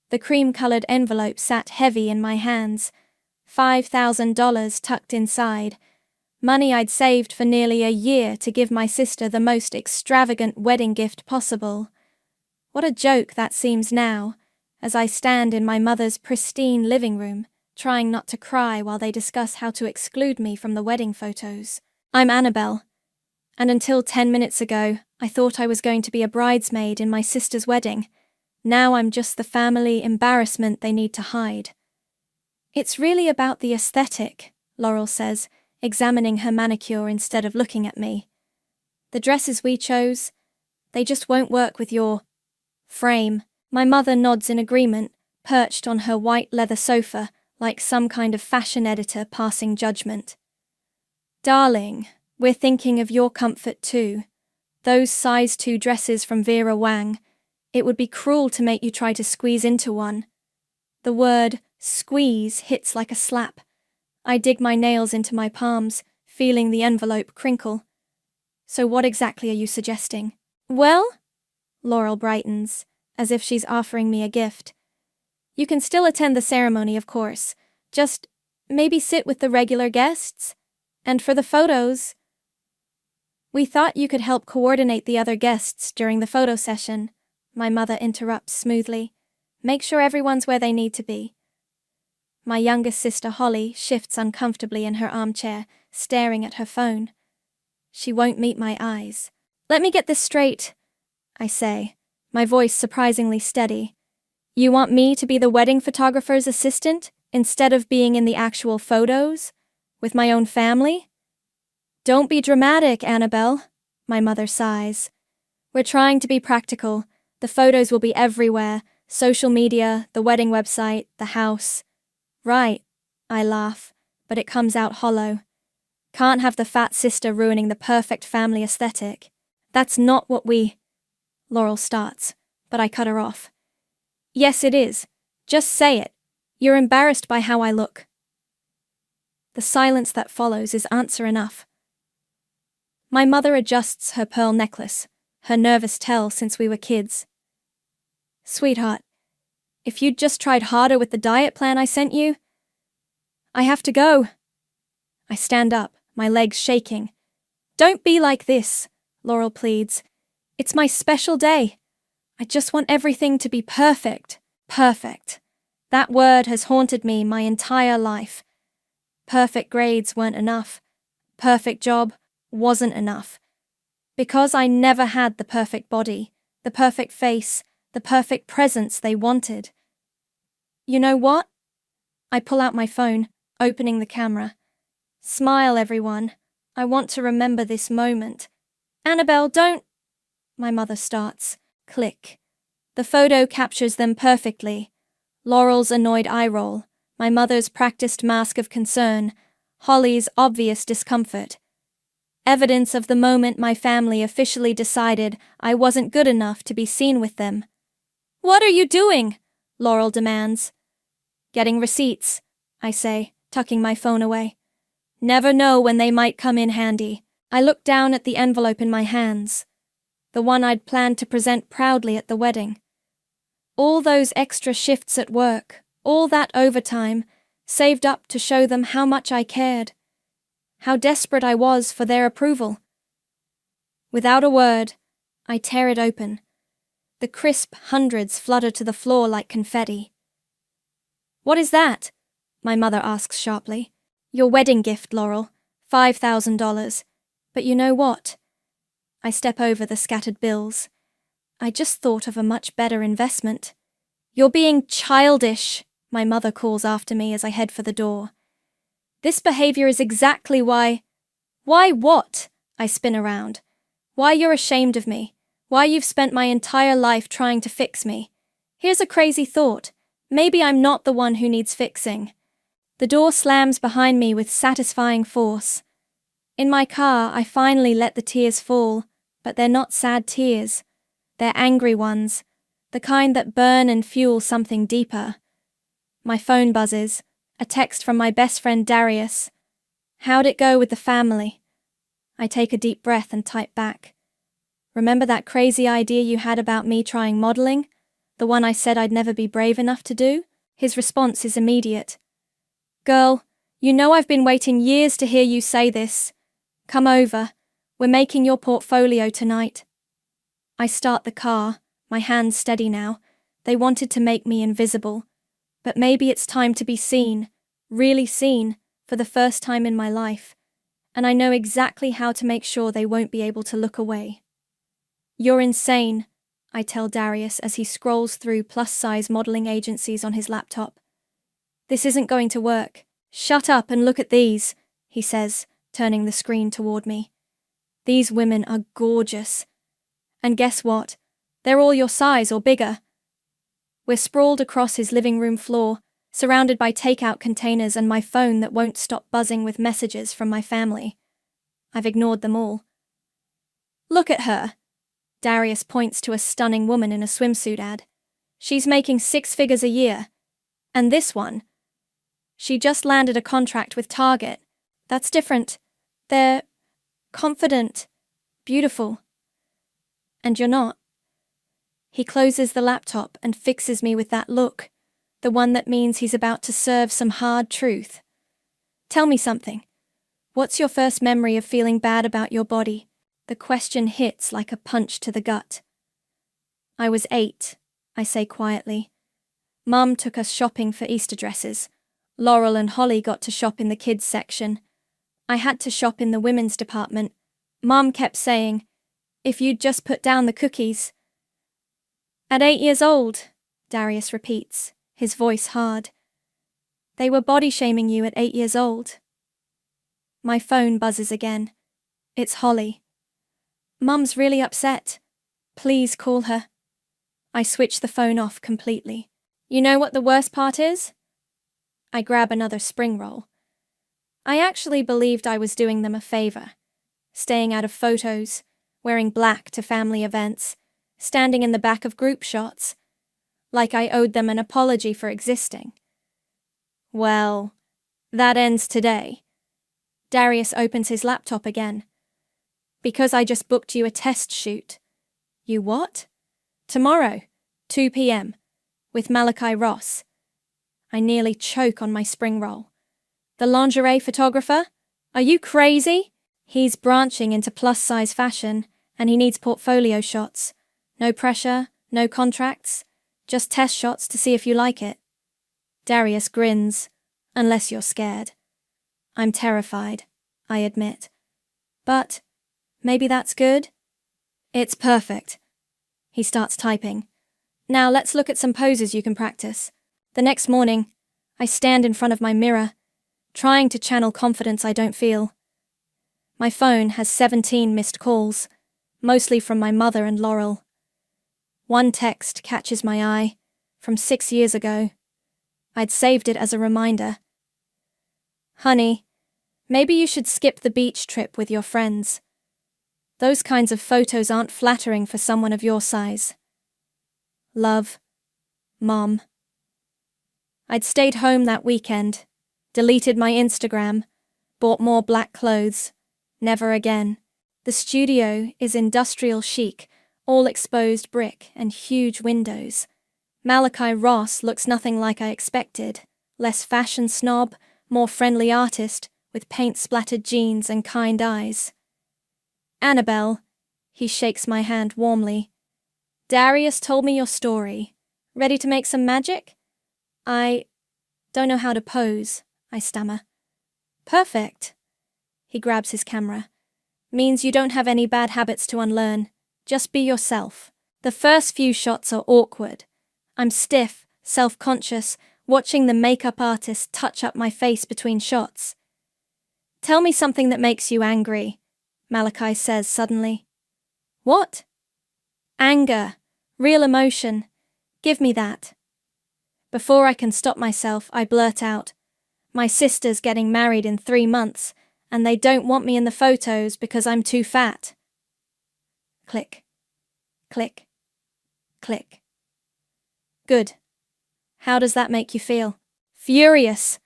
The cream-colored envelope sat heavy in my hands, $5,000 tucked inside, money I'd saved for nearly a year to give my sister the most extravagant wedding gift possible. What a joke that seems now, as I stand in my mother's pristine living room, trying not to cry while they discuss how to exclude me from the wedding photos. I'm Annabelle, and until 10 minutes ago, I thought I was going to be a bridesmaid in my sister's wedding. Now I'm just the family embarrassment they need to hide. It's really about the aesthetic, Laurel says, examining her manicure instead of looking at me. The dresses we chose, they just won't work with your frame. My mother nods in agreement, perched on her white leather sofa like some kind of fashion editor passing judgment. Darling, we're thinking of your comfort too. Those size 2 dresses from Vera Wang, it would be cruel to make you try to squeeze into one. The word squeeze hits like a slap. I dig my nails into my palms, feeling the envelope crinkle. So what exactly are you suggesting? Well, Laurel brightens, as if she's offering me a gift. You can still attend the ceremony, of course. Just maybe sit with the regular guests. And for the photos, we thought you could help coordinate the other guests during the photo session. My mother interrupts smoothly. Make sure everyone's where they need to be. My youngest sister Holly shifts uncomfortably in her armchair, staring at her phone. She won't meet my eyes. Let me get this straight, I say, my voice surprisingly steady. You want me to be the wedding photographer's assistant instead of being in the actual photos? With my own family? Don't be dramatic, Annabelle, my mother sighs. We're trying to be practical. The photos will be everywhere. Social media, the wedding website, the house. Right, I laugh, but it comes out hollow. Can't have the fat sister ruining the perfect family aesthetic. That's not what we... Laurel starts, but I cut her off. Yes, it is. Just say it. You're embarrassed by how I look. The silence that follows is answer enough. My mother adjusts her pearl necklace, her nervous tell since we were kids. Sweetheart, if you'd just tried harder with the diet plan I sent you... I have to go. I stand up, my legs shaking. Don't be like this, Laurel pleads. It's my special day. I just want everything to be perfect. Perfect. That word has haunted me my entire life. Perfect grades weren't enough. Perfect job wasn't enough. Because I never had the perfect body, the perfect face, the perfect presence they wanted. You know what? I pull out my phone, opening the camera. Smile, everyone. I want to remember this moment. Annabelle, don't... My mother starts. Click. The photo captures them perfectly. Laurel's annoyed eye roll, my mother's practiced mask of concern, Holly's obvious discomfort. Evidence of the moment my family officially decided I wasn't good enough to be seen with them. What are you doing? Laurel demands. Getting receipts, I say, tucking my phone away. Never know when they might come in handy. I look down at the envelope in my hands, the one I'd planned to present proudly at the wedding. All those extra shifts at work, all that overtime, saved up to show them how much I cared, how desperate I was for their approval. Without a word, I tear it open. The crisp hundreds flutter to the floor like confetti. What is that? My mother asks sharply. Your wedding gift, Laurel. $5,000. But you know what? I step over the scattered bills. I just thought of a much better investment. You're being childish, my mother calls after me as I head for the door. This behavior is exactly why... Why what? I spin around. Why you're ashamed of me. Why you've spent my entire life trying to fix me. Here's a crazy thought. Maybe I'm not the one who needs fixing. The door slams behind me with satisfying force. In my car, I finally let the tears fall, but they're not sad tears. They're angry ones, the kind that burn and fuel something deeper. My phone buzzes, a text from my best friend Darius. How'd it go with the family? I take a deep breath and type back. Remember that crazy idea you had about me trying modeling? The one I said I'd never be brave enough to do? His response is immediate. Girl, you know I've been waiting years to hear you say this. Come over. We're making your portfolio tonight. I start the car, my hands steady now. They wanted to make me invisible. But maybe it's time to be seen, really seen, for the first time in my life. And I know exactly how to make sure they won't be able to look away. You're insane, I tell Darius as he scrolls through plus-size modeling agencies on his laptop. This isn't going to work. Shut up and look at these, he says, turning the screen toward me. These women are gorgeous. And guess what? They're all your size or bigger. We're sprawled across his living room floor, surrounded by takeout containers and my phone that won't stop buzzing with messages from my family. I've ignored them all. Look at her. Darius points to a stunning woman in a swimsuit ad. She's making 6 figures a year. And this one? She just landed a contract with Target. That's different. They're confident, beautiful. And you're not. He closes the laptop and fixes me with that look, the one that means he's about to serve some hard truth. Tell me something. What's your first memory of feeling bad about your body? The question hits like a punch to the gut. I was 8, I say quietly. Mum took us shopping for Easter dresses. Laurel and Holly got to shop in the kids' section. I had to shop in the women's department. Mum kept saying, if you'd just put down the cookies. At 8 years old, Darius repeats, his voice hard. They were body-shaming you at 8 years old. My phone buzzes again. It's Holly. Mum's really upset. Please call her. I switch the phone off completely. You know what the worst part is? I grab another spring roll. I actually believed I was doing them a favor. Staying out of photos, wearing black to family events, standing in the back of group shots, like I owed them an apology for existing. Well, that ends today. Darius opens his laptop again. Because I just booked you a test shoot. You what? Tomorrow, 2 p.m, with Malachi Ross. I nearly choke on my spring roll. The lingerie photographer? Are you crazy? He's branching into plus-size fashion, and he needs portfolio shots. No pressure, no contracts, just test shots to see if you like it. Darius grins, unless you're scared. I'm terrified, I admit. But maybe that's good? It's perfect. He starts typing. Now let's look at some poses you can practice. The next morning, I stand in front of my mirror, trying to channel confidence I don't feel. My phone has 17 missed calls, mostly from my mother and Laurel. One text catches my eye, from 6 years ago. I'd saved it as a reminder. Honey, maybe you should skip the beach trip with your friends. Those kinds of photos aren't flattering for someone of your size. Love, Mom. I'd stayed home that weekend, deleted my Instagram, bought more black clothes. Never again. The studio is industrial chic, all exposed brick and huge windows. Malachi Ross looks nothing like I expected. Less fashion snob, more friendly artist, with paint-splattered jeans and kind eyes. Annabelle, he shakes my hand warmly. Darius told me your story. Ready to make some magic? I don't know how to pose, I stammer. Perfect. He grabs his camera. Means you don't have any bad habits to unlearn. Just be yourself. The first few shots are awkward. I'm stiff, self-conscious, watching the makeup artist touch up my face between shots. Tell me something that makes you angry, Malachi says suddenly. What? Anger. Real emotion. Give me that. Before I can stop myself, I blurt out, my sister's getting married in 3 months, and they don't want me in the photos because I'm too fat. Click. Click. Click. Good. How does that make you feel? Furious.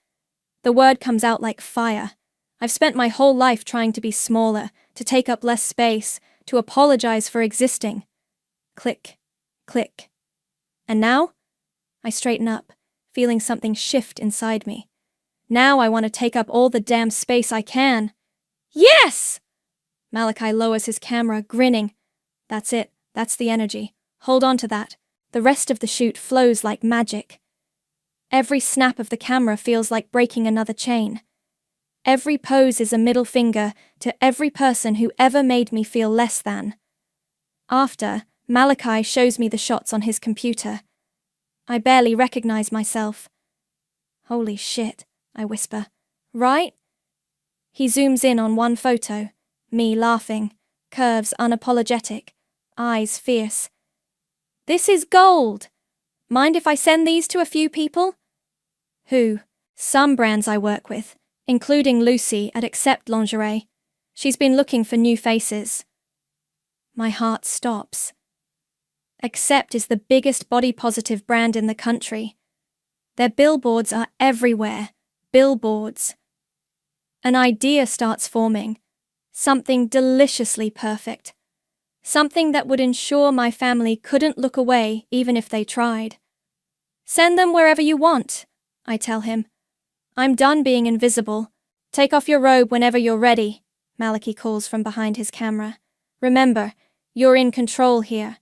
The word comes out like fire. I've spent my whole life trying to be smaller, to take up less space, to apologize for existing. Click. Click. And now? I straighten up, feeling something shift inside me. Now I want to take up all the damn space I can. Yes! Malachi lowers his camera, grinning. That's it. That's the energy. Hold on to that. The rest of the shoot flows like magic. Every snap of the camera feels like breaking another chain. Every pose is a middle finger to every person who ever made me feel less than. After, Malachi shows me the shots on his computer. I barely recognize myself. Holy shit, I whisper. Right? He zooms in on one photo, me laughing, curves unapologetic, eyes fierce. This is gold! Mind if I send these to a few people? Who? Some brands I work with, including Lucy at Accept Lingerie. She's been looking for new faces. My heart stops. Accept is the biggest body-positive brand in the country. Their billboards are everywhere. Billboards. An idea starts forming. Something deliciously perfect. Something that would ensure my family couldn't look away even if they tried. Send them wherever you want, I tell him. I'm done being invisible. Take off your robe whenever you're ready, Malachi calls from behind his camera. Remember, you're in control here.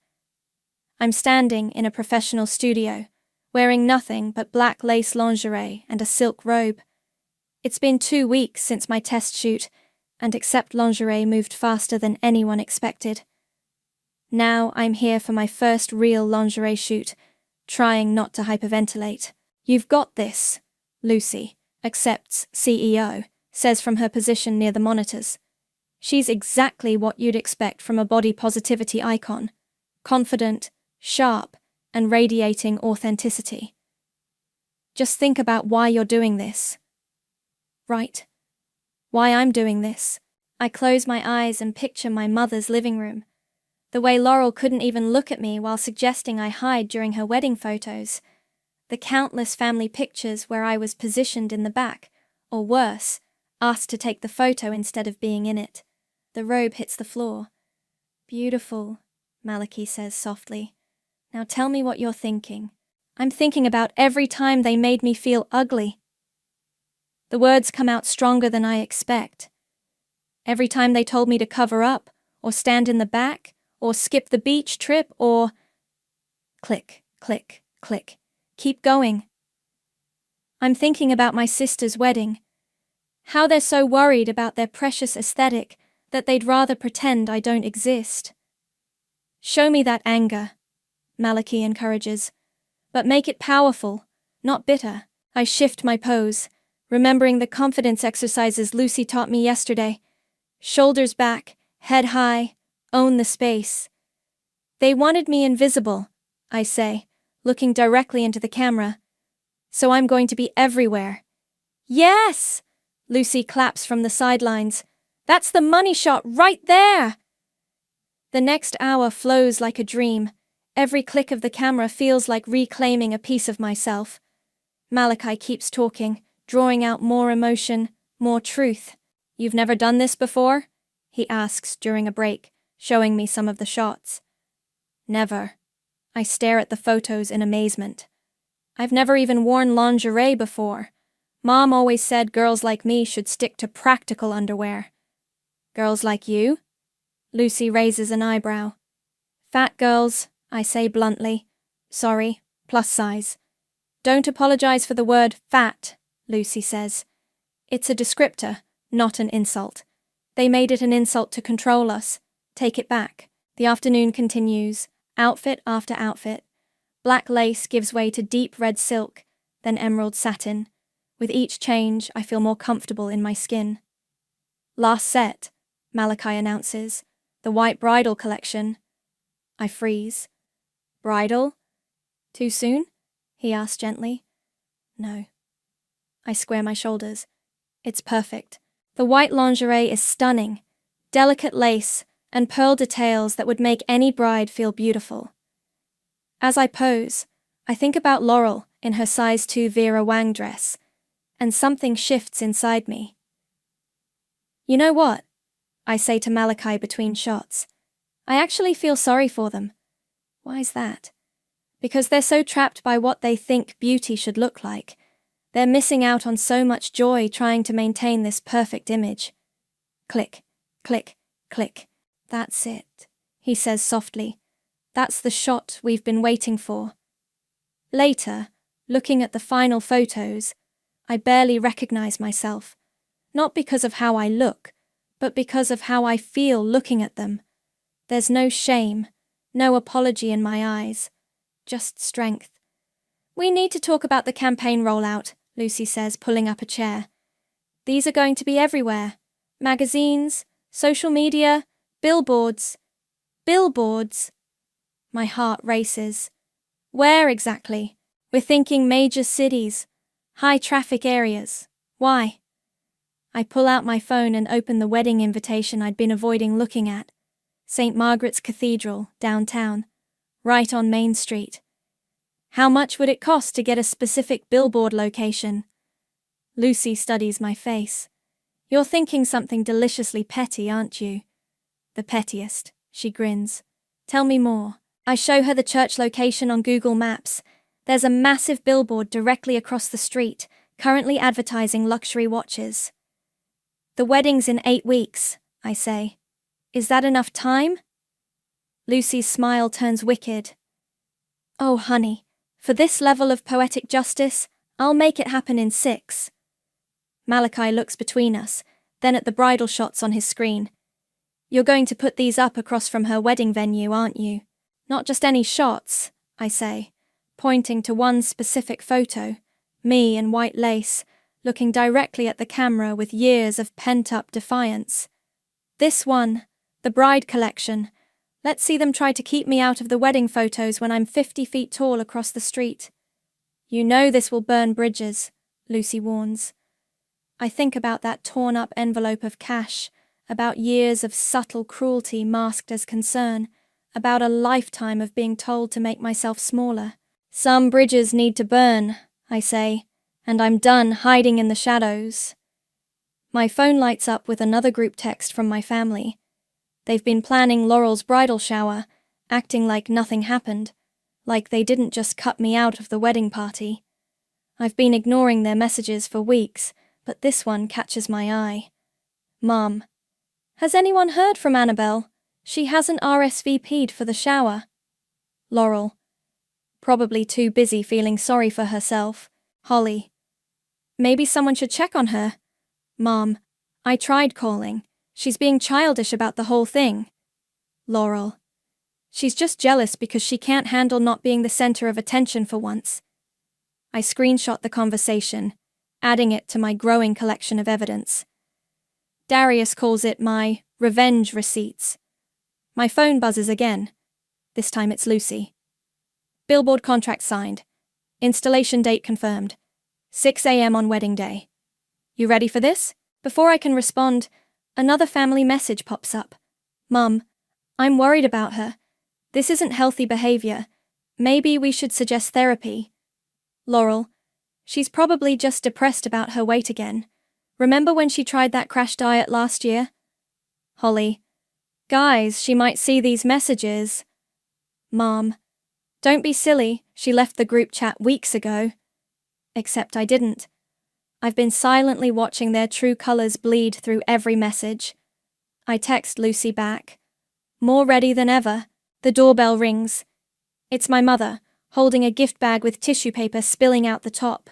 I'm standing in a professional studio, wearing nothing but black lace lingerie and a silk robe. It's been 2 weeks since my test shoot, and Accept Lingerie moved faster than anyone expected. Now I'm here for my first real lingerie shoot, trying not to hyperventilate. You've got this, Lucy, Accept's CEO, says from her position near the monitors. She's exactly what you'd expect from a body positivity icon. Confident, sharp, and radiating authenticity. Just think about why you're doing this. Right. Why I'm doing this. I close my eyes and picture my mother's living room. The way Laurel couldn't even look at me while suggesting I hide during her wedding photos. The countless family pictures where I was positioned in the back, or worse, asked to take the photo instead of being in it. The robe hits the floor. Beautiful, Malachi says softly. Now tell me what you're thinking. I'm thinking about every time they made me feel ugly. The words come out stronger than I expect. Every time they told me to cover up, or stand in the back, or skip the beach trip, or... Click, click, click. Keep going. I'm thinking about my sister's wedding. How they're so worried about their precious aesthetic that they'd rather pretend I don't exist. Show me that anger, Malachi encourages, but make it powerful, not bitter. I shift my pose, remembering the confidence exercises Lucy taught me yesterday. Shoulders back, head high, own the space. They wanted me invisible, I say, looking directly into the camera. So I'm going to be everywhere. Yes! Lucy claps from the sidelines. That's the money shot right there! The next hour flows like a dream. Every click of the camera feels like reclaiming a piece of myself. Malachi keeps talking, drawing out more emotion, more truth. You've never done this before? He asks during a break, showing me some of the shots. Never. I stare at the photos in amazement. I've never even worn lingerie before. Mom always said girls like me should stick to practical underwear. Girls like you? Lucy raises an eyebrow. Fat girls, I say bluntly. Sorry, plus size. Don't apologize for the word fat, Lucy says. It's a descriptor, not an insult. They made it an insult to control us. Take it back. The afternoon continues, outfit after outfit. Black lace gives way to deep red silk, then emerald satin. With each change, I feel more comfortable in my skin. Last set, Malachi announces. The white bridal collection. I freeze. Bridal? Too soon? He asks gently. No. I square my shoulders. It's perfect. The white lingerie is stunning. Delicate lace and pearl details that would make any bride feel beautiful. As I pose, I think about Laurel in her size 2 Vera Wang dress, and something shifts inside me. You know what? I say to Malachi between shots. I actually feel sorry for them. Why's that? Because they're so trapped by what they think beauty should look like. They're missing out on so much joy trying to maintain this perfect image. Click, click, click. That's it, he says softly. That's the shot we've been waiting for. Later, looking at the final photos, I barely recognize myself. Not because of how I look, but because of how I feel looking at them. There's no shame, no apology in my eyes, just strength. We need to talk about the campaign rollout, Lucy says, pulling up a chair. These are going to be everywhere. Magazines, social media, billboards. Billboards. My heart races. Where exactly? We're thinking major cities, high traffic areas. Why? I pull out my phone and open the wedding invitation I'd been avoiding looking at. St. Margaret's Cathedral, downtown, right on Main Street. How much would it cost to get a specific billboard location? Lucy studies my face. You're thinking something deliciously petty, aren't you? The pettiest, she grins. Tell me more. I show her the church location on Google Maps. There's a massive billboard directly across the street, currently advertising luxury watches. The wedding's in 8 weeks, I say. Is that enough time? Lucy's smile turns wicked. Oh, honey, for this level of poetic justice, I'll make it happen in 6. Malachi looks between us, then at the bridal shots on his screen. You're going to put these up across from her wedding venue, aren't you? Not just any shots, I say, pointing to one specific photo, me in white lace, looking directly at the camera with years of pent-up defiance. This one, the bride collection. Let's see them try to keep me out of the wedding photos when I'm 50 feet tall across the street. You know this will burn bridges, Lucy warns. I think about that torn-up envelope of cash, about years of subtle cruelty masked as concern, about a lifetime of being told to make myself smaller. Some bridges need to burn, I say, and I'm done hiding in the shadows. My phone lights up with another group text from my family. They've been planning Laurel's bridal shower, acting like nothing happened, like they didn't just cut me out of the wedding party. I've been ignoring their messages for weeks, but this one catches my eye. Mom, has anyone heard from Annabelle? She hasn't RSVP'd for the shower. Laurel, probably too busy feeling sorry for herself. Holly, maybe someone should check on her. Mom, I tried calling. She's being childish about the whole thing. Laurel, she's just jealous because she can't handle not being the center of attention for once. I screenshot the conversation, adding it to my growing collection of evidence. Darius calls it my revenge receipts. My phone buzzes again. This time it's Lucy. Billboard contract signed. Installation date confirmed. 6 a.m. on wedding day. You ready for this? Before I can respond, another family message pops up. Mum, I'm worried about her. This isn't healthy behavior. Maybe we should suggest therapy. Laurel, she's probably just depressed about her weight again. Remember when she tried that crash diet last year? Holly, guys, she might see these messages. Mom, don't be silly, she left the group chat weeks ago. Except I didn't. I've been silently watching their true colors bleed through every message. I text Lucy back. More ready than ever. The doorbell rings. It's my mother, holding a gift bag with tissue paper spilling out the top.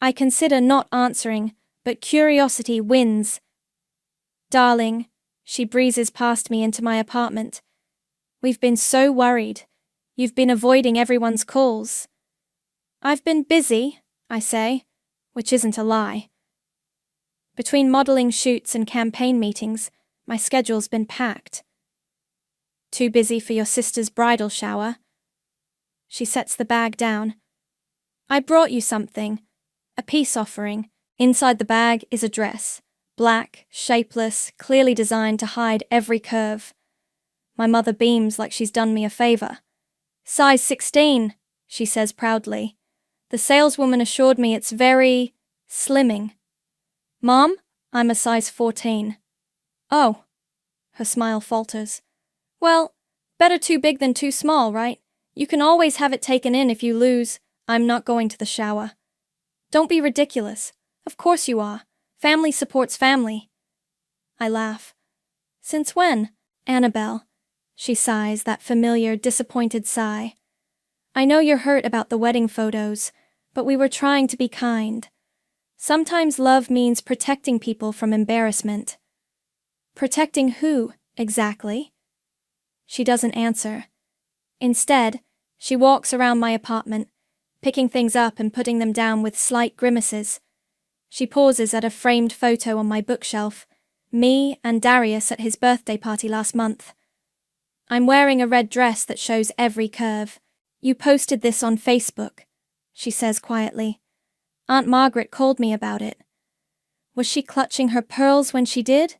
I consider not answering, but curiosity wins. Darling, she breezes past me into my apartment. We've been so worried. You've been avoiding everyone's calls. I've been busy, I say, which isn't a lie. Between modeling shoots and campaign meetings, my schedule's been packed. Too busy for your sister's bridal shower? She sets the bag down. I brought you something, a peace offering. Inside the bag is a dress, black, shapeless, clearly designed to hide every curve. My mother beams like she's done me a favor. Size 16, she says proudly. The saleswoman assured me it's very slimming. Mom, I'm a size 14. Oh. Her smile falters. Well, better too big than too small, right? You can always have it taken in if you lose. I'm not going to the shower. Don't be ridiculous. Of course you are. Family supports family. I laugh. Since when? Annabelle. She sighs, that familiar, disappointed sigh. I know you're hurt about the wedding photos, but we were trying to be kind. Sometimes love means protecting people from embarrassment. Protecting who, exactly? She doesn't answer. Instead, she walks around my apartment, picking things up and putting them down with slight grimaces. She pauses at a framed photo on my bookshelf, me and Darius at his birthday party last month. I'm wearing a red dress that shows every curve. You posted this on Facebook, she says quietly. Aunt Margaret called me about it. Was she clutching her pearls when she did?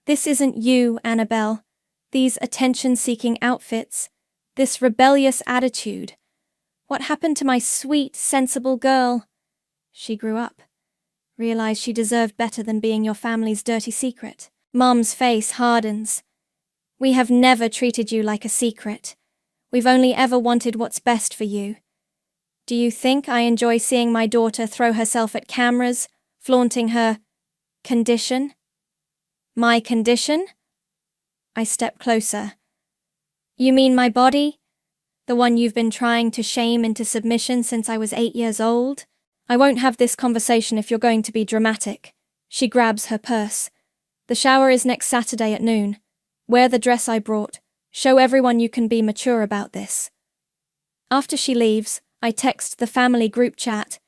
This isn't you, Annabelle. These attention-seeking outfits. This rebellious attitude. What happened to my sweet, sensible girl? She grew up. Realized she deserved better than being your family's dirty secret. Mom's face hardens. We have never treated you like a secret. We've only ever wanted what's best for you. Do you think I enjoy seeing my daughter throw herself at cameras, flaunting her condition? My condition? I step closer. You mean my body? The one you've been trying to shame into submission since I was 8 years old? I won't have this conversation if you're going to be dramatic. She grabs her purse. The shower is next Saturday at noon. Wear the dress I brought. Show everyone you can be mature about this. After she leaves, I text the family group chat.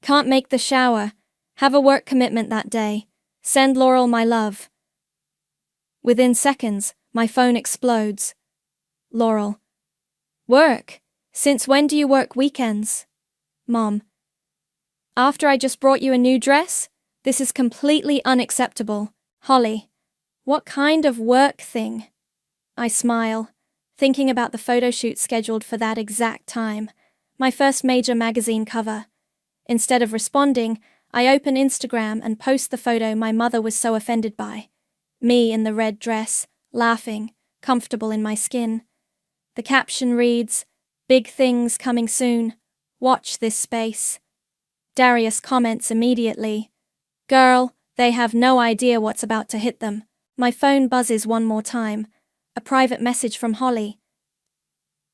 Can't make the shower. Have a work commitment that day. Send Laurel my love. Within seconds, my phone explodes. Laurel. Work? Since when do you work weekends? Mom. After I just brought you a new dress? This is completely unacceptable. Holly. What kind of work thing? I smile, thinking about the photo shoot scheduled for that exact time. My first major magazine cover. Instead of responding, I open Instagram and post the photo my mother was so offended by. Me in the red dress, laughing, comfortable in my skin. The caption reads, "Big things coming soon. Watch this space." Darius comments immediately, "Girl, they have no idea what's about to hit them." My phone buzzes one more time. A private message from Holly.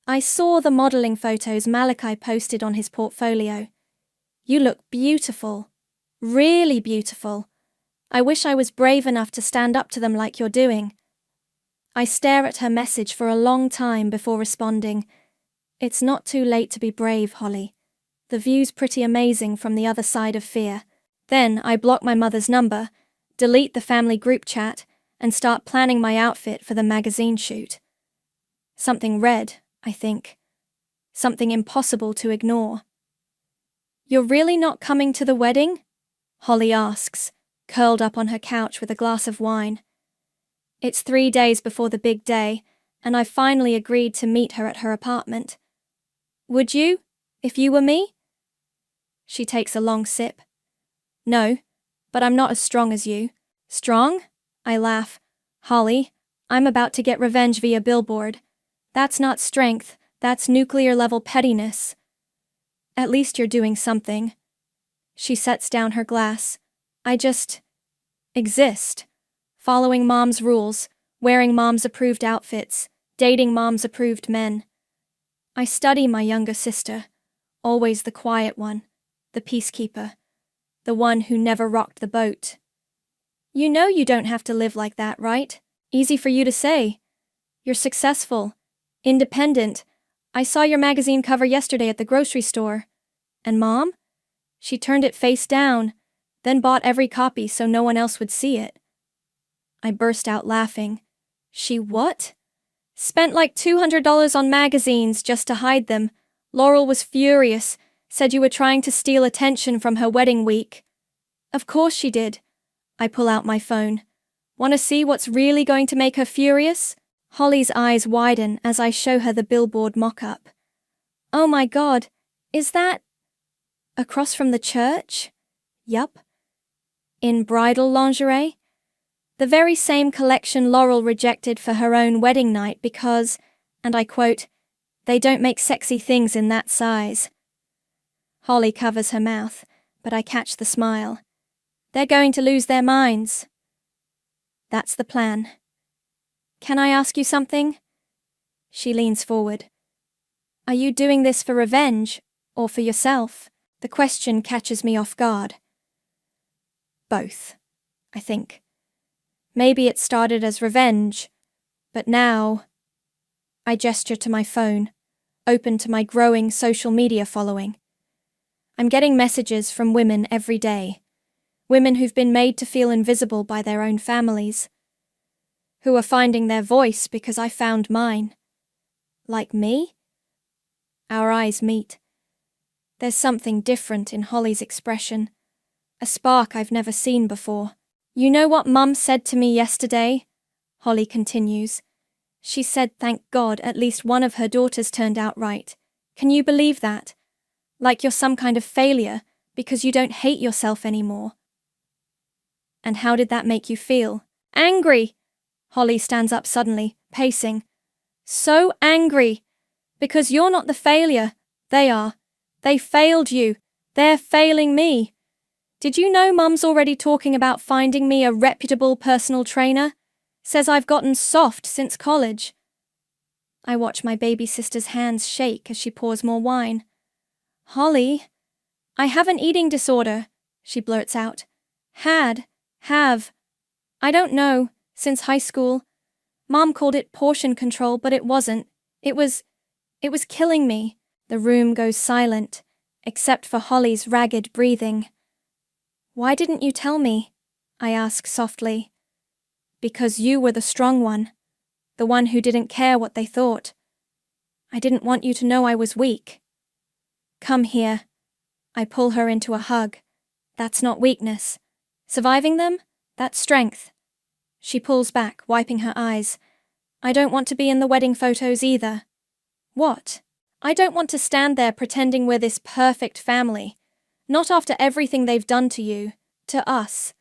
I saw the modeling photos Malachi posted on his portfolio. You look beautiful. Really beautiful. I wish I was brave enough to stand up to them like you're doing. I stare at her message for a long time before responding. It's not too late to be brave, Holly. The view's pretty amazing from the other side of fear. Then I block my mother's number, delete the family group chat, and start planning my outfit for the magazine shoot. Something red, I think. Something impossible to ignore. You're really not coming to the wedding? Holly asks, curled up on her couch with a glass of wine. It's 3 days before the big day, and I've finally agreed to meet her at her apartment. Would you, if you were me? She takes a long sip. No, but I'm not as strong as you. Strong? I laugh. Holly, I'm about to get revenge via billboard. That's not strength, that's nuclear-level pettiness. At least you're doing something. She sets down her glass. I just exist. Following Mom's rules, wearing Mom's approved outfits, dating Mom's approved men. I study my younger sister, always the quiet one, the peacekeeper, the one who never rocked the boat. You know you don't have to live like that, right? Easy for you to say. You're successful, independent. I saw your magazine cover yesterday at the grocery store. And Mom? She turned it face down, then bought every copy so no one else would see it. I burst out laughing. She what? Spent like $200 on magazines just to hide them. Laurel was furious, said you were trying to steal attention from her wedding week. Of course she did. I pull out my phone. Want to see what's really going to make her furious? Holly's eyes widen as I show her the billboard mock-up. Oh my God, is that across from the church? Yup. In bridal lingerie? The very same collection Laurel rejected for her own wedding night because, and I quote, They don't make sexy things in that size. Holly covers her mouth, but I catch the smile. They're going to lose their minds. That's the plan. Can I ask you something? She leans forward. Are you doing this for revenge, or for yourself? The question catches me off guard. Both, I think. Maybe it started as revenge, but now... I gesture to my phone, open to my growing social media following. I'm getting messages from women every day. Women who've been made to feel invisible by their own families. Who are finding their voice because I found mine. Like me? Our eyes meet. There's something different in Holly's expression. A spark I've never seen before. You know what Mum said to me yesterday? Holly continues. She said thank God at least one of her daughters turned out right. Can you believe that? Like you're some kind of failure because you don't hate yourself anymore. And how did that make you feel? Angry! Holly stands up suddenly, pacing. So angry! Because you're not the failure. They are. They failed you. They're failing me. Did you know Mum's already talking about finding me a reputable personal trainer? Says I've gotten soft since college. I watch my baby sister's hands shake as she pours more wine. Holly, I have an eating disorder, she blurts out. Have. I don't know, since high school. Mom called it portion control, but it wasn't. It was killing me. The room goes silent, except for Holly's ragged breathing. Why didn't you tell me? I ask softly. Because you were the strong one, the one who didn't care what they thought. I didn't want you to know I was weak. Come here. I pull her into a hug. That's not weakness. Surviving them? That's strength. She pulls back, wiping her eyes. I don't want to be in the wedding photos either. What? I don't want to stand there pretending we're this perfect family. Not after everything they've done to you, to us.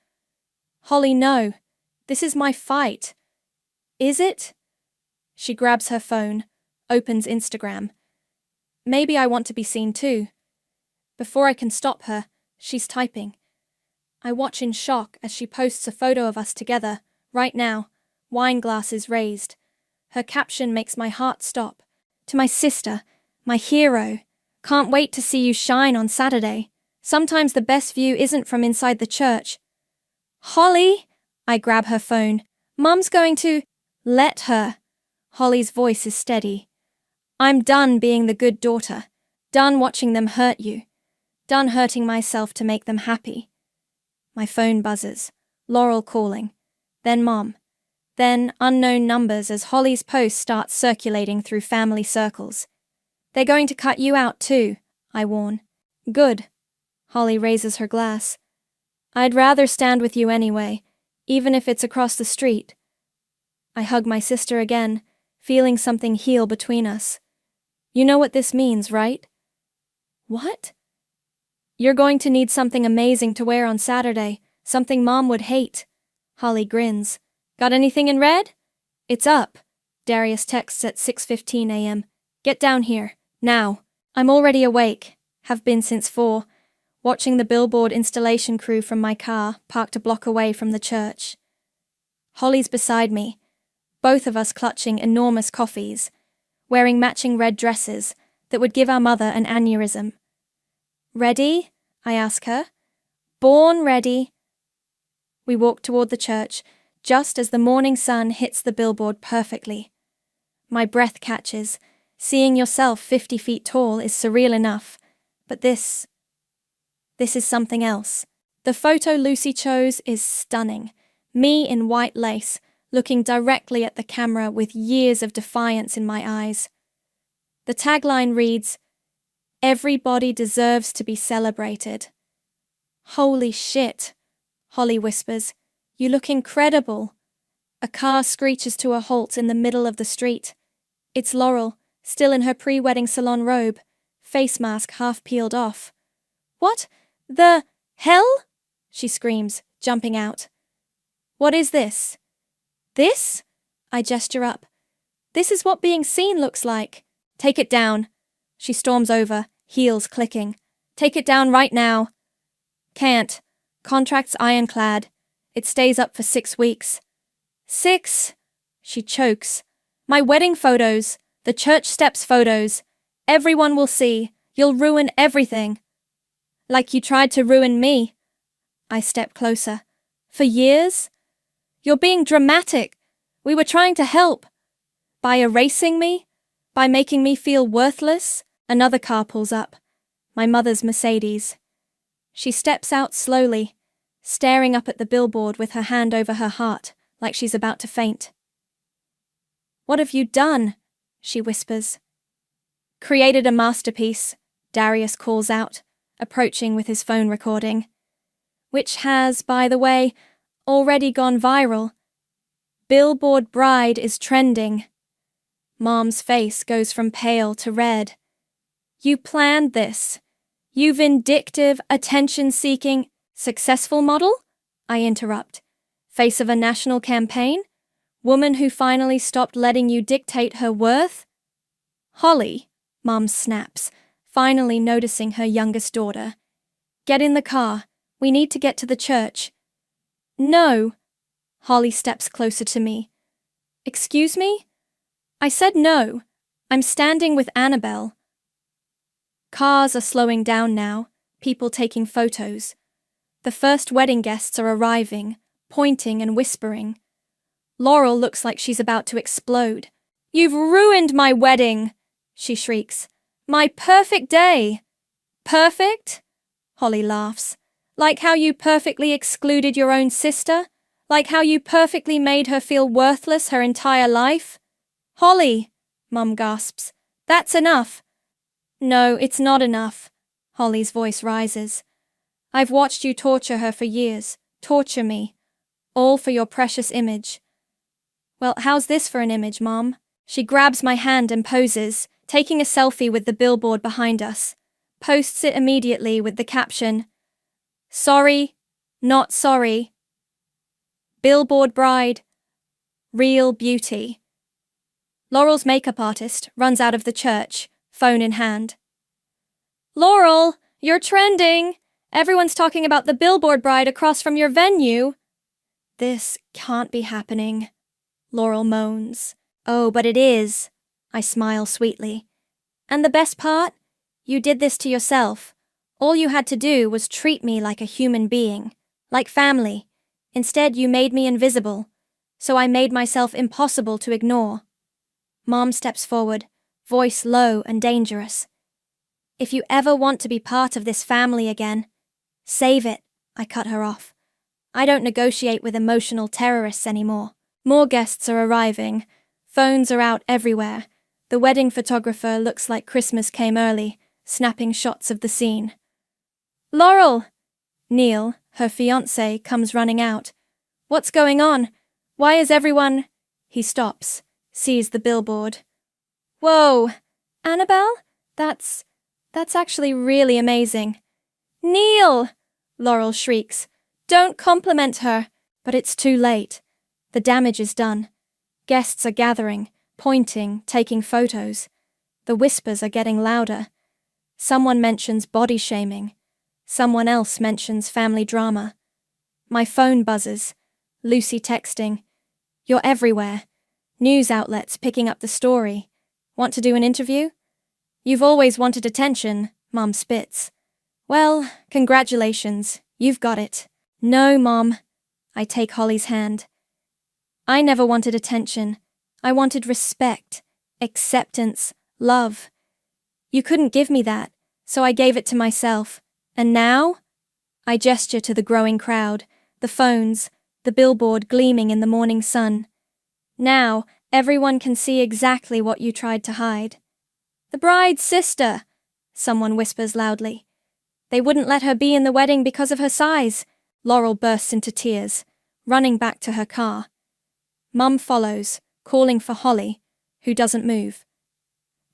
Holly, no. This is my fight. Is it? She grabs her phone, opens Instagram. Maybe I want to be seen too. Before I can stop her, she's typing. I watch in shock as she posts a photo of us together, right now, wine glasses raised. Her caption makes my heart stop. To my sister, my hero. Can't wait to see you shine on Saturday. Sometimes the best view isn't from inside the church. Holly! I grab her phone. Mum's going to... Let her. Holly's voice is steady. I'm done being the good daughter. Done watching them hurt you. Done hurting myself to make them happy. My phone buzzes. Laurel calling. Then Mom. Then unknown numbers as Holly's post starts circulating through family circles. They're going to cut you out too, I warn. Good. Holly raises her glass. I'd rather stand with you anyway, even if it's across the street. I hug my sister again, feeling something heal between us. You know what this means, right? What? You're going to need something amazing to wear on Saturday, something Mom would hate. Holly grins. Got anything in red? It's up. Darius texts at 6:15 a.m. Get down here, now. I'm already awake, have been since 4, watching the billboard installation crew from my car parked a block away from the church. Holly's beside me, both of us clutching enormous coffees, wearing matching red dresses that would give our mother an aneurysm. Ready? I ask her. Born ready. We walk toward the church, just as the morning sun hits the billboard perfectly. My breath catches. Seeing yourself 50 feet tall is surreal enough, but this is something else. The photo Lucy chose is stunning. Me in white lace, looking directly at the camera with years of defiance in my eyes. The tagline reads, "Everybody deserves to be celebrated." Holy shit, Holly whispers. You look incredible. A car screeches to a halt in the middle of the street. It's Laurel, still in her pre-wedding salon robe, face mask half peeled off. What the hell? She screams, jumping out. What is this? This? I gesture up. This is what being seen looks like. Take it down. She storms over, heels clicking. Take it down right now. Can't. Contract's ironclad. It stays up for 6 weeks. 6? She chokes. My wedding photos, the church steps photos. Everyone will see. You'll ruin everything. Like you tried to ruin me. I step closer. For years? You're being dramatic. We were trying to help. By erasing me? By making me feel worthless? Another car pulls up. My mother's Mercedes. She steps out slowly, staring up at the billboard with her hand over her heart, like she's about to faint. What have you done? She whispers. Created a masterpiece, Darius calls out, approaching with his phone recording. Which has, by the way, already gone viral. Billboard bride is trending. Mom's face goes from pale to red. You planned this. You vindictive, attention-seeking, successful model? I interrupt. Face of a national campaign? Woman who finally stopped letting you dictate her worth? Holly, Mom snaps, finally noticing her youngest daughter. Get in the car. We need to get to the church. No. Holly steps closer to me. Excuse me? I said no. I'm standing with Annabelle. Cars are slowing down now, people taking photos. The first wedding guests are arriving, pointing and whispering. Laurel looks like she's about to explode. You've ruined my wedding, she shrieks. My perfect day. Perfect? Holly laughs. Like how you perfectly excluded your own sister? Like how you perfectly made her feel worthless her entire life? Holly, Mum gasps. That's enough. No, it's not enough. Holly's voice rises. I've watched you torture her for years. Torture me. All for your precious image. Well, how's this for an image, Mom? She grabs my hand and poses, taking a selfie with the billboard behind us. Posts it immediately with the caption, Sorry, not sorry. Billboard bride. Real beauty. Laurel's makeup artist runs out of the church, phone in hand. Laurel, you're trending! Everyone's talking about the billboard bride across from your venue. This can't be happening, Laurel moans. Oh, but it is. I smile sweetly. And the best part? You did this to yourself. All you had to do was treat me like a human being, like family. Instead, you made me invisible, so I made myself impossible to ignore. Mom steps forward, voice low and dangerous. If you ever want to be part of this family again, save it, I cut her off. I don't negotiate with emotional terrorists anymore. More guests are arriving. Phones are out everywhere. The wedding photographer looks like Christmas came early, snapping shots of the scene. Laurel! Neil, her fiancé, comes running out. What's going on? Why is everyone... He stops, sees the billboard. Whoa! Annabelle? That's actually really amazing. Neil! Laurel shrieks. Don't compliment her. But it's too late. The damage is done. Guests are gathering, pointing, taking photos. The whispers are getting louder. Someone mentions body shaming. Someone else mentions family drama. My phone buzzes. Lucy texting. You're everywhere. News outlets picking up the story. Want to do an interview? You've always wanted attention, Mom spits. Well, congratulations. You've got it. No, Mom. I take Holly's hand. I never wanted attention. I wanted respect, acceptance, love. You couldn't give me that, so I gave it to myself. And now? I gesture to the growing crowd, the phones, the billboard gleaming in the morning sun. Now, everyone can see exactly what you tried to hide. The bride's sister, someone whispers loudly. They wouldn't let her be in the wedding because of her size. Laurel bursts into tears, running back to her car. Mum follows, calling for Holly, who doesn't move.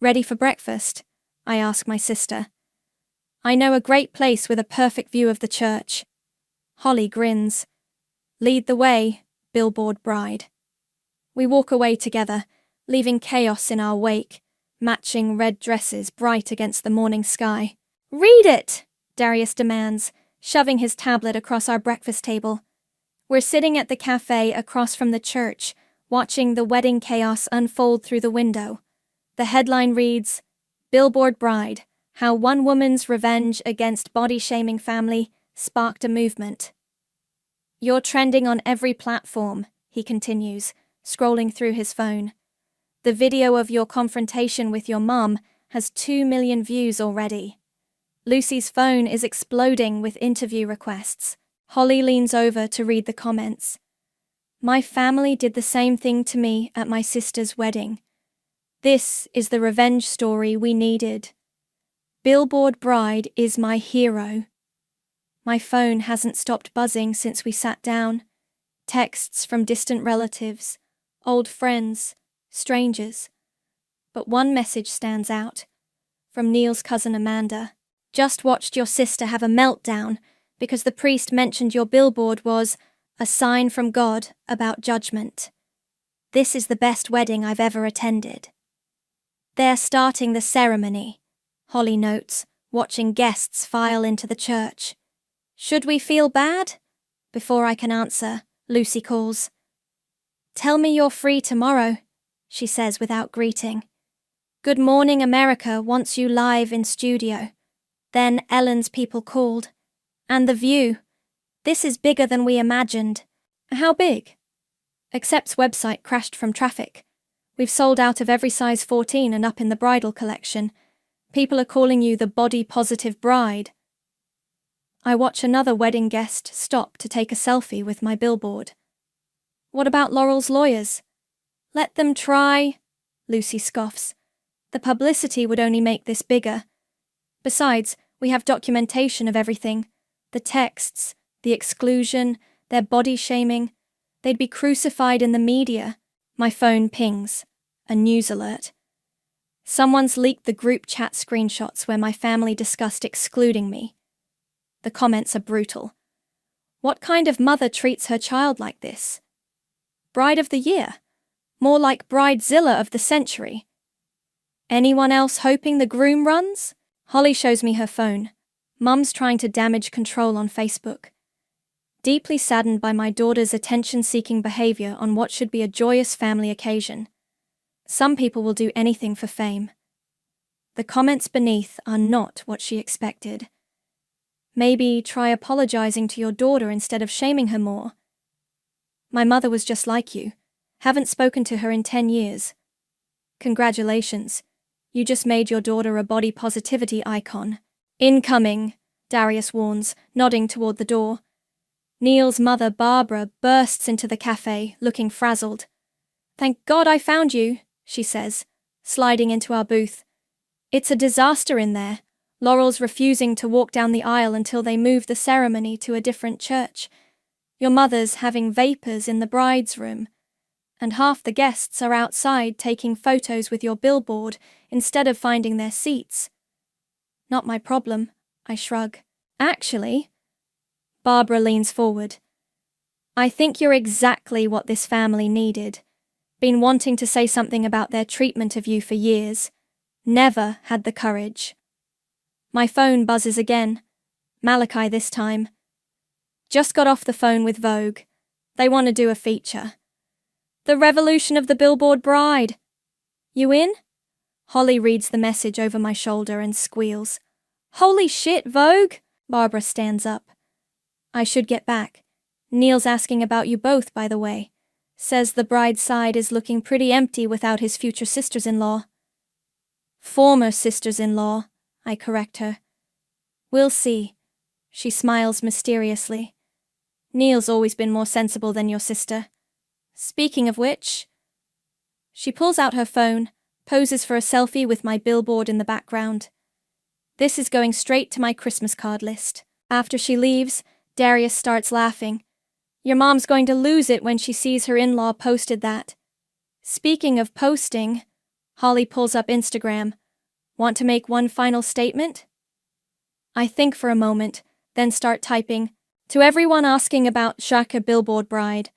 Ready for breakfast? I ask my sister. I know a great place with a perfect view of the church. Holly grins. Lead the way, billboard bride. We walk away together, leaving chaos in our wake, matching red dresses bright against the morning sky. "Read it!" Darius demands, shoving his tablet across our breakfast table. We're sitting at the cafe across from the church, watching the wedding chaos unfold through the window. The headline reads, "Billboard Bride, How One Woman's Revenge Against Body-Shaming Family Sparked a Movement." "You're trending on every platform," he continues, scrolling through his phone. "The video of your confrontation with your mom has 2 million views already." Lucy's phone is exploding with interview requests. Holly leans over to read the comments. "My family did the same thing to me at my sister's wedding. This is the revenge story we needed. Billboard Bride is my hero." My phone hasn't stopped buzzing since we sat down. Texts from distant relatives, old friends, strangers. But one message stands out. From Neil's cousin Amanda. "Just watched your sister have a meltdown because the priest mentioned your billboard was a sign from God about judgment. This is the best wedding I've ever attended." "They're starting the ceremony," Holly notes, watching guests file into the church. "Should we feel bad?" Before I can answer, Lucy calls. "Tell me you're free tomorrow," she says without greeting. "Good Morning America wants you live in studio." Then Ellen's people called. "And The View. This is bigger than we imagined." "How big?" "Accept's website crashed from traffic. We've sold out of every size 14 and up in the bridal collection. People are calling you the body-positive bride." I watch another wedding guest stop to take a selfie with my billboard. "What about Laurel's lawyers?" "Let them try," Lucy scoffs. "The publicity would only make this bigger. Besides, we have documentation of everything. The texts, the exclusion, their body shaming. They'd be crucified in the media." My phone pings. A news alert. Someone's leaked the group chat screenshots where my family discussed excluding me. The comments are brutal. What kind of mother treats her child like this? Bride of the year? More like Bridezilla of the century. Anyone else hoping the groom runs? Holly shows me her phone. Mum's trying to damage control on Facebook. Deeply saddened by my daughter's attention-seeking behavior on what should be a joyous family occasion. Some people will do anything for fame. The comments beneath are not what she expected. Maybe try apologizing to your daughter instead of shaming her more. My mother was just like you. Haven't spoken to her in 10 years. Congratulations. You just made your daughter a body positivity icon. Incoming, Darius warns, nodding toward the door. Neil's mother, Barbara, bursts into the cafe, looking frazzled. "Thank God I found you," she says, sliding into our booth. "It's a disaster in there. Laurel's refusing to walk down the aisle until they move the ceremony to a different church. Your mother's having vapors in the bride's room. And half the guests are outside taking photos with your billboard instead of finding their seats." "Not my problem," I shrug. "Actually," Barbara leans forward, "I think you're exactly what this family needed. Been wanting to say something about their treatment of you for years. Never had the courage." My phone buzzes again. Malachi this time. "Just got off the phone with Vogue. They want to do a feature. The Revolution of the Billboard Bride. You in?" Holly reads the message over my shoulder and squeals. "Holy shit, Vogue!" Barbara stands up. "I should get back. Neil's asking about you both, by the way. Says the bride's side is looking pretty empty without his future sisters-in-law." "Former sisters-in-law," I correct her. "We'll see." She smiles mysteriously. "Neil's always been more sensible than your sister. Speaking of which..." She pulls out her phone, poses for a selfie with my billboard in the background. This is going straight to my Christmas card list. After she leaves, Darius starts laughing. "Your mom's going to lose it when she sees her in-law posted that." Speaking of posting, Holly pulls up Instagram. "Want to make one final statement?" I think for a moment, then start typing. "To everyone asking about Shaka Billboard Bride.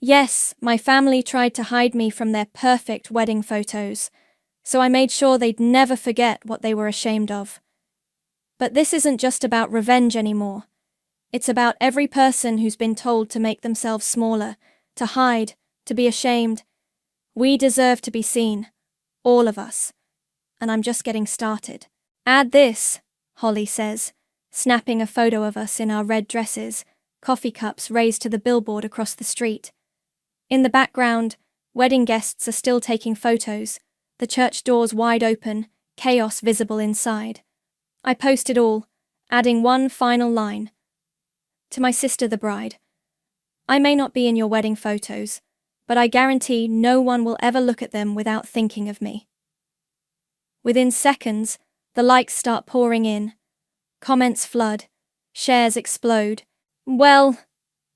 Yes, my family tried to hide me from their perfect wedding photos. so I made sure they'd never forget what they were ashamed of. But this isn't just about revenge anymore. It's about every person who's been told to make themselves smaller, to hide, to be ashamed. We deserve to be seen. All of us. And I'm just getting started. Add this, Holly says, snapping a photo of us in our red dresses, coffee cups raised to the billboard across the street. In the background, wedding guests are still taking photos, the church doors wide open, chaos visible inside. I post it all, adding one final line. To my sister the bride. I may not be in your wedding photos, but I guarantee no one will ever look at them without thinking of me. Within seconds, the likes start pouring in. Comments flood. Shares explode. Well,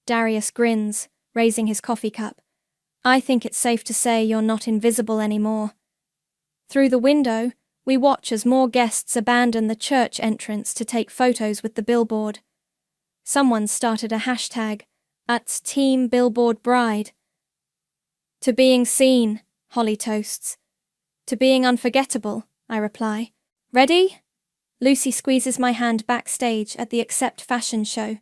Darius grins, raising his coffee cup. I think it's safe to say you're not invisible anymore. Through the window, we watch as more guests abandon the church entrance to take photos with the billboard. Someone started a hashtag, @TeamBillboardBride. To being seen, Holly toasts. To being unforgettable, I reply. Ready? Lucy squeezes my hand backstage at the Accept fashion show.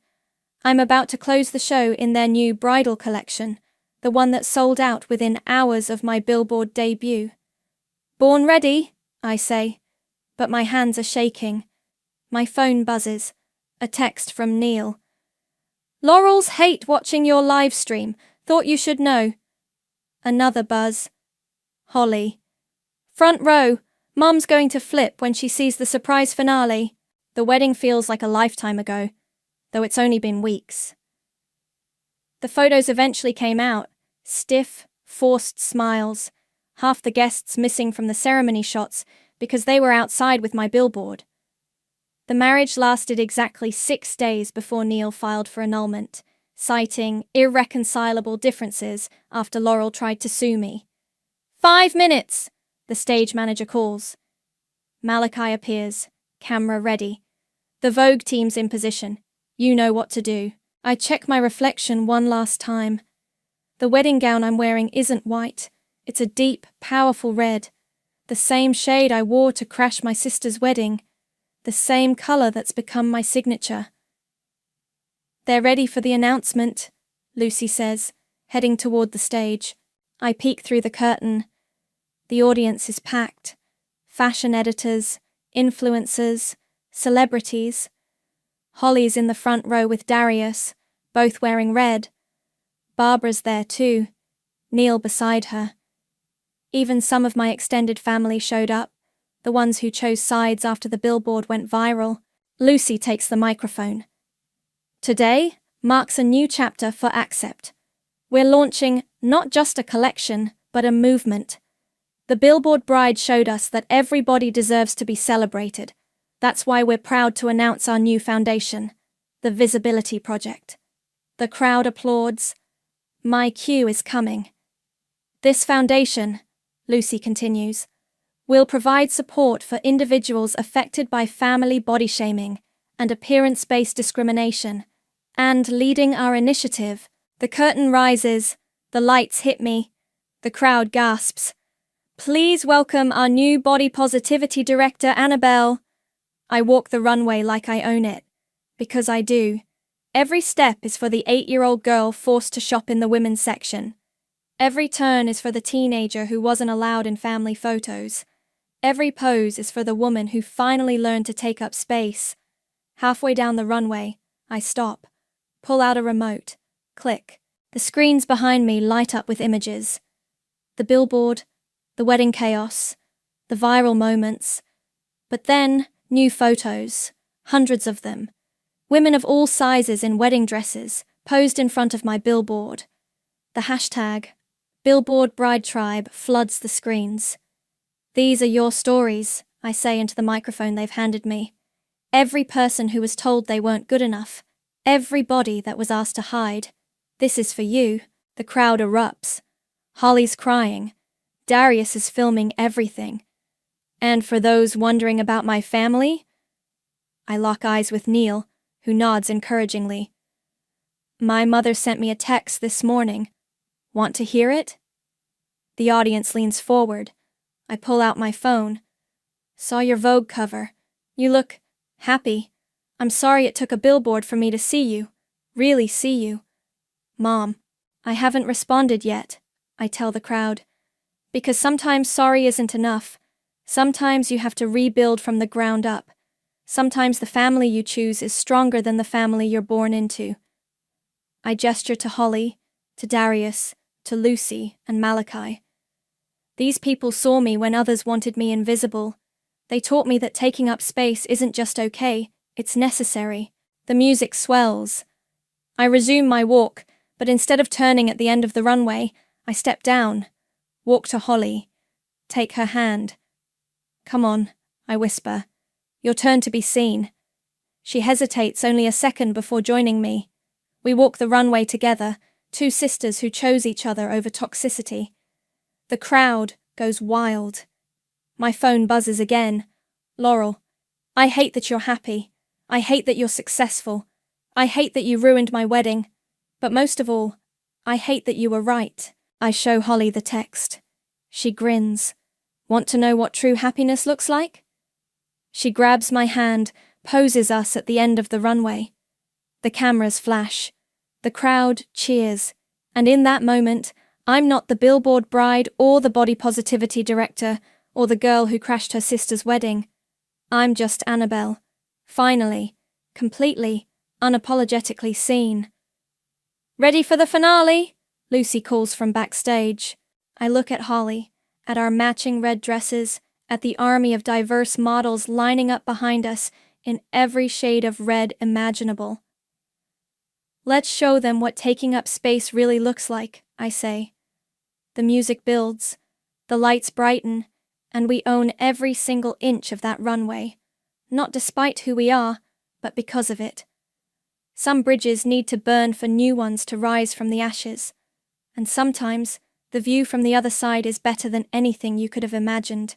I'm about to close the show in their new bridal collection, the one that sold out within hours of my billboard debut. Born ready, I say, but my hands are shaking. My phone buzzes. A text from Neil. Laurels hate watching your live stream. Thought you should know. Another buzz. Holly. Front row. Mum's going to flip when she sees the surprise finale. The wedding feels like a lifetime ago, though it's only been weeks. The photos eventually came out. Stiff, forced smiles. Half the guests missing from the ceremony shots because they were outside with my billboard. The marriage lasted exactly 6 days before Neil filed for annulment, citing irreconcilable differences after Laurel tried to sue me. 5 minutes, the stage manager calls. Malachi appears, camera ready. The Vogue team's in position. You know what to do. I check my reflection one last time. The wedding gown I'm wearing isn't white. It's a deep, powerful red. The same shade I wore to crash my sister's wedding. The same color that's become my signature. They're ready for the announcement, Lucy says, heading toward the stage. I peek through the curtain. The audience is packed. Fashion editors, influencers, celebrities. Holly's in the front row with Darius, both wearing red. Barbara's there too, Neil beside her. Even some of my extended family showed up, the ones who chose sides after the billboard went viral. Lucy takes the microphone. Today marks a new chapter for Accept. We're launching not just a collection, but a movement. The Billboard Bride showed us that everybody deserves to be celebrated. That's why we're proud to announce our new foundation, the Visibility Project. The crowd applauds. My cue is coming. This foundation, Lucy continues, will provide support for individuals affected by family body shaming and appearance-based discrimination, and leading our initiative. The curtain rises, the lights hit me, the crowd gasps. Please welcome our new body positivity director, Annabelle. I walk the runway like I own it, because I do. Every step is for the 8-year-old girl forced to shop in the women's section. Every turn is for the teenager who wasn't allowed in family photos. Every pose is for the woman who finally learned to take up space. Halfway down the runway, I stop, pull out a remote, click. The screens behind me light up with images. The billboard, the wedding chaos, the viral moments. But then, new photos, hundreds of them. Women of all sizes in wedding dresses, posed in front of my billboard. The hashtag, Billboard Bride Tribe, floods the screens. These are your stories, I say into the microphone they've handed me. Every person who was told they weren't good enough. Every body that was asked to hide. This is for you. The crowd erupts. Holly's crying. Darius is filming everything. And for those wondering about my family? I lock eyes with Neil, who nods encouragingly. My mother sent me a text this morning. Want to hear it? The audience leans forward. I pull out my phone. Saw your Vogue cover. You look happy. I'm sorry it took a billboard for me to see you. Really see you. Mom. I haven't responded yet, I tell the crowd. Because sometimes sorry isn't enough. Sometimes you have to rebuild from the ground up. Sometimes the family you choose is stronger than the family you're born into. I gesture to Holly, to Darius, to Lucy, and Malachi. These people saw me when others wanted me invisible. They taught me that taking up space isn't just okay, it's necessary. The music swells. I resume my walk, but instead of turning at the end of the runway, I step down, walk to Holly, take her hand. Come on, I whisper. Your turn to be seen. She hesitates only a second before joining me. We walk the runway together, two sisters who chose each other over toxicity. The crowd goes wild. My phone buzzes again. Laurel, I hate that you're happy. I hate that you're successful. I hate that you ruined my wedding. But most of all, I hate that you were right. I show Holly the text. She grins. Want to know what true happiness looks like? She grabs my hand, poses us at the end of the runway. The cameras flash. The crowd cheers. And in that moment, I'm not the billboard bride or the body positivity director or the girl who crashed her sister's wedding. I'm just Annabelle. Finally, completely, unapologetically seen. Ready for the finale? Lucy calls from backstage. I look at Holly, at our matching red dresses, at the army of diverse models lining up behind us in every shade of red imaginable. Let's show them what taking up space really looks like, I say. The music builds, the lights brighten, and we own every single inch of that runway, not despite who we are, but because of it. Some bridges need to burn for new ones to rise from the ashes, and sometimes the view from the other side is better than anything you could have imagined.